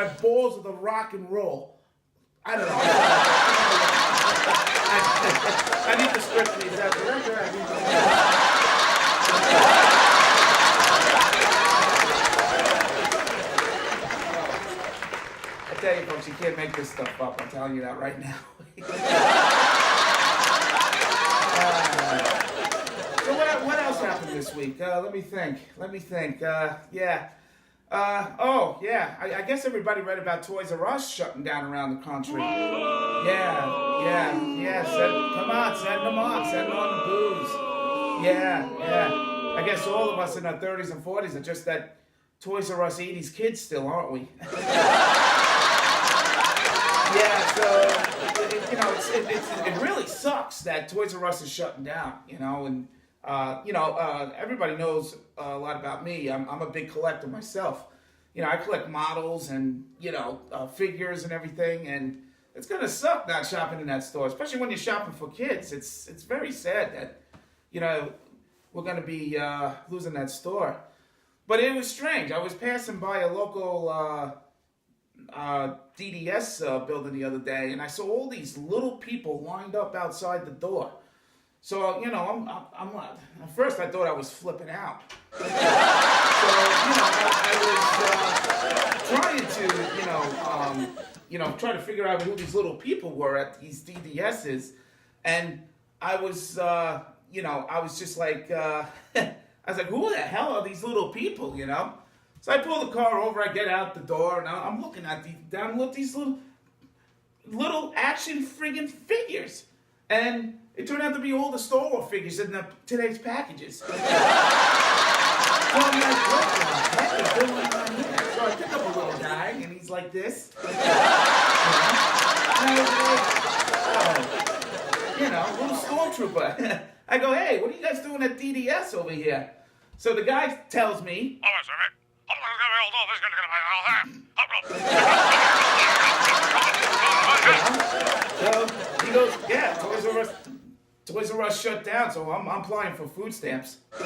my balls with a rock and roll. I don't know. I need the script, please. Director, I need I tell you, folks, you can't make this stuff up. I'm telling you that right now. So what else happened this week? Let me think. I guess everybody read about Toys R Us shutting down around the country. Yeah. Send them on the booze. Yeah. I guess all of us in our 30s and 40s are just that Toys R Us 80s kids still, aren't we? Yeah, so it really sucks that Toys R Us is shutting down, and everybody knows a lot about me. I'm a big collector myself. I collect models and figures and everything, and it's gonna suck not shopping in that store, especially when you're shopping for kids. It's very sad that we're gonna be losing that store. But it was strange. I was passing by a local DDS building the other day, and I saw all these little people lined up outside the door. So, I'm at first I thought I was flipping out. So, I was trying to figure out who these little people were at these DDSs, and I was just like, I was like, who the hell are these little people, So I pull the car over, I get out the door, and I'm looking at these little action friggin' figures. And it turned out to be all the Star Wars figures in today's packages. So I'm like, what the heck is going on here? So I pick up a little guy, and he's like this. And I was like, little stormtrooper. I go, hey, what are you guys doing at DDS over here? So the guy tells me, so he goes, yeah, Toys R Us shut down, so I'm applying for food stamps. So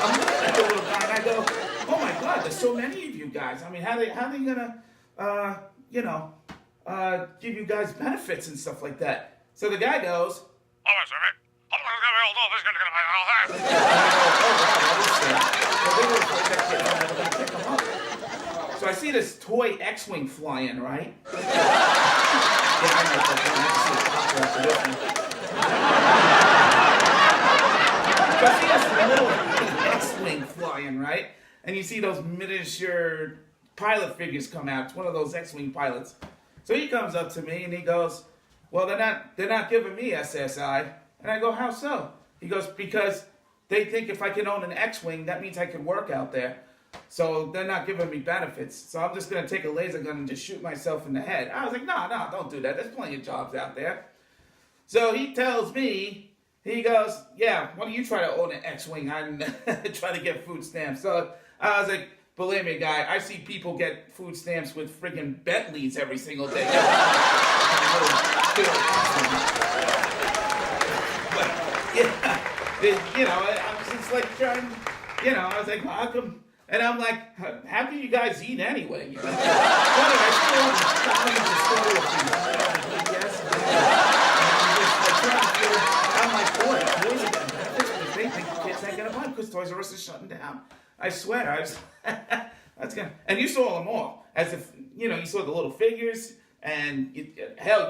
I'm looking at the little guy and I go, oh my God, there's so many of you guys. I mean, how are they gonna, give you guys benefits and stuff like that? So the guy goes, so I see this toy X-Wing flying, right? Yeah, I know. So I see this little X-Wing flying, right? And you see those miniature pilot figures come out. It's one of those X-Wing pilots. So he comes up to me and he goes, well, they're not giving me SSI. And I go, how so? He goes, because they think if I can own an X-Wing, that means I can work out there. So they're not giving me benefits. So I'm just going to take a laser gun and just shoot myself in the head. I was like, no, don't do that. There's plenty of jobs out there. So he tells me, he goes, yeah, why don't you try to own an X-Wing and try to get food stamps? So I was like, believe me, guy, I see people get food stamps with friggin' Bentleys every single day. But, I was just like trying, I was like, well, how come? And I'm like, how do you guys eat anyway? But I still I'm like, boy, boys are getting benefits because they think the kids ain't gonna buy them because Toys R Us is shutting down. I swear, that's gonna. And you saw them all, as if you saw the little figures, and you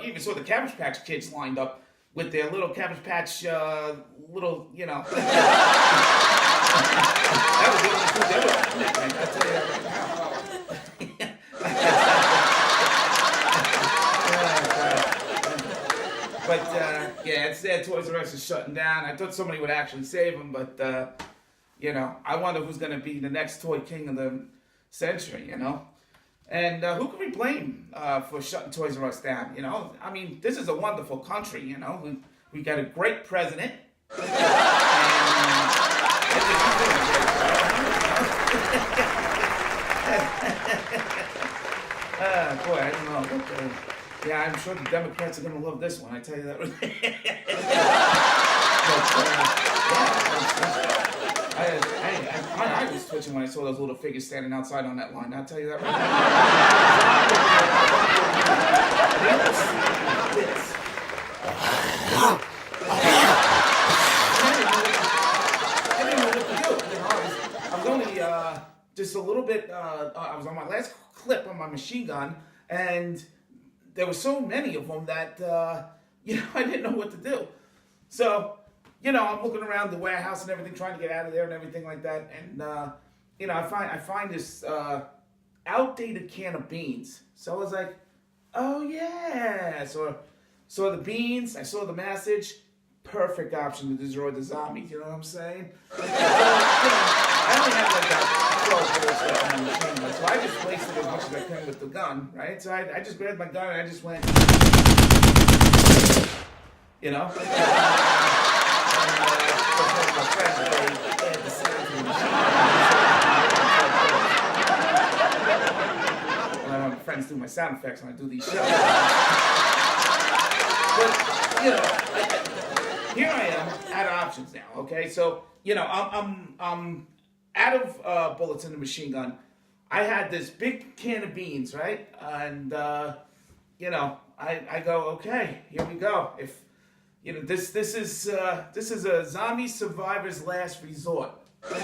even saw the Cabbage Patch Kids lined up with their little Cabbage Patch, little. That was the only food they were eating, I'll tell you that right now. But it's sad Toys R Us is shutting down. I thought somebody would actually save them, but I wonder who's going to be the next toy king of the century, And who can we blame for shutting Toys R Us down? I mean, this is a wonderful country. We got a great president. Boy, I don't know. But, I'm sure the Democrats are going to love this one. I tell you that. But, My eye was twitching when I saw those little figures standing outside on that line. I'll tell you that right now. I didn't know what to do. You know, I was only just a little bit. I was on my last clip on my machine gun, and there were so many of them that I didn't know what to do. So, I'm looking around the warehouse and everything, trying to get out of there and everything like that. And I find this outdated can of beans. So I was like, oh yeah. So saw the beans. I saw the message. Perfect option to destroy the zombies. You know what I'm saying? So, I only had like about 12 bullets left on the machine gun, so I just wasted as much as I could with the gun, right? So I just grabbed my gun and I just went, And of course, one of my friends, they add the sound to the machine gun. And my friends do my sound effects when I do these shows. But, here I am, out of options now, okay? So, I'm out of bullets in the machine gun. I had this big can of beans, right? And, I go, okay, here we go. If, this is a zombie survivor's last resort. You know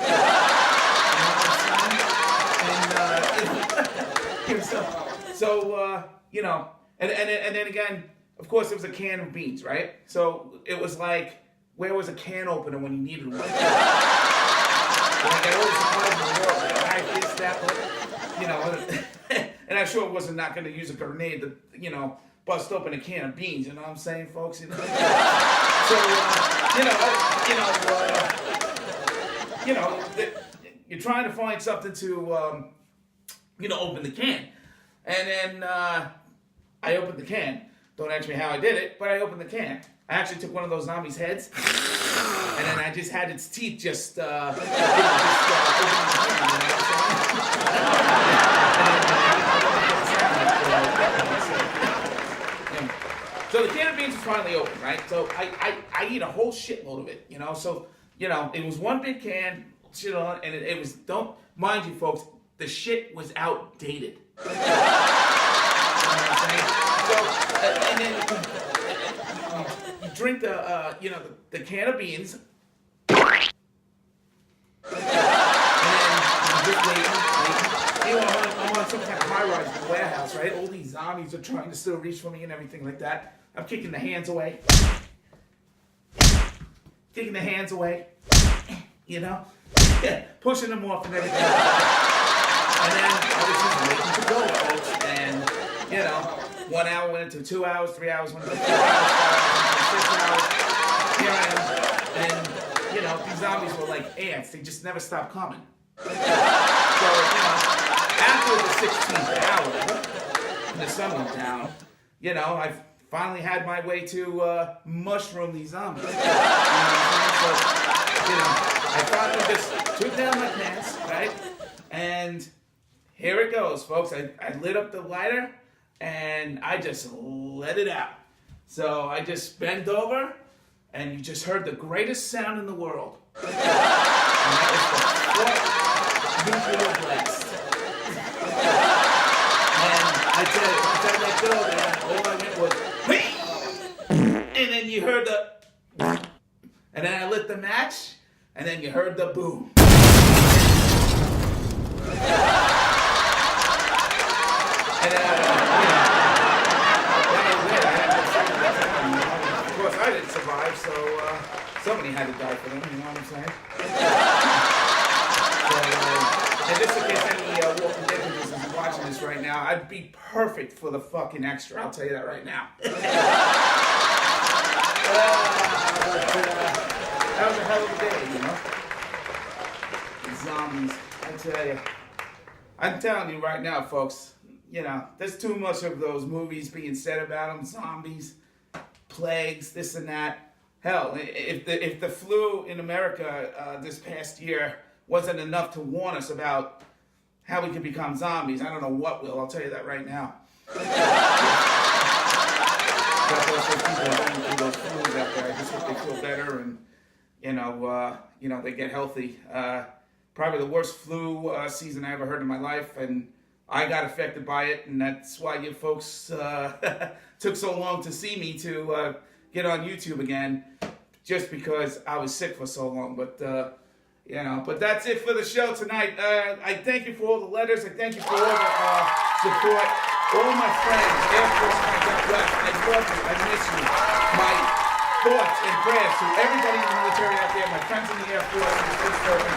what I'm saying? And then again, of course, it was a can of beans, right? So it was like, where was a can opener when you needed one? Like I always supplied in the world, like knife, this, that, but, and I'm sure it wasn't not going to use a grenade to, bust open a can of beans. You know what I'm saying, folks? So, you're trying to find something to, open the can, and then I opened the can. Don't ask me how I did it, but I opened the can. I actually took one of those zombies' heads, and then I just had its teeth just open the can. So the can of beans was finally open, right? So I eat a whole shitload of it, So, it was one big can, and it was, don't, mind you, folks, the shit was outdated. You know what I'm saying? So, and then you drink the can of beans, and then you just wait. I'm on some kind of high-rise in the warehouse, right? All these zombies are trying to still reach for me and everything like that. I'm kicking the hands away. Pushing them off and everything like that. And then I was just waiting to go, folks, and, 1 hour went into 2 hours, 3 hours went into 4 hours, 5 hours, 6 hours. Here I am. And, these zombies were like ants. They just never stopped coming. So, after the 16th hour, and the sun went down, I finally had my way to mushroom these zombies. You know what I'm saying? So, I finally just took down my pants, right? And here it goes, folks. I lit up the lighter, and I just let it out. So I just bent over, and you just heard the greatest sound in the world. And that was the 4th nuclear blast. And I tell you, once I let go, man, all I went was, and then you heard the, and then I lit the match, and then you heard the boom. And then, of course, I didn't survive, so somebody had to die for them, you know what I'm saying? And just in case any Walking Dead producers is watching this right now, I'd be perfect for the fucking extra, I'll tell you that right now. That was a hell of a day, Zombies, I tell you. I'm telling you right now, folks, there's too much of those movies being said about them, zombies, plagues, this and that. Hell, if the flu in America this past year wasn't enough to warn us about how we could become zombies, I don't know what will, I'll tell you that right now. God bless those people going through those flus out there. I just hope they feel better and, they get healthy. Probably the worst flu season I ever heard in my life, and I got affected by it, and that's why you folks took so long to see me to get on YouTube again, just because I was sick for so long. But but that's it for the show tonight. I thank you for all the letters. I thank you for all the support. All my friends, Air Force, God bless. I love you. I miss you. My thoughts and prayers to everybody in the military out there, my friends in the Air Force, and the service.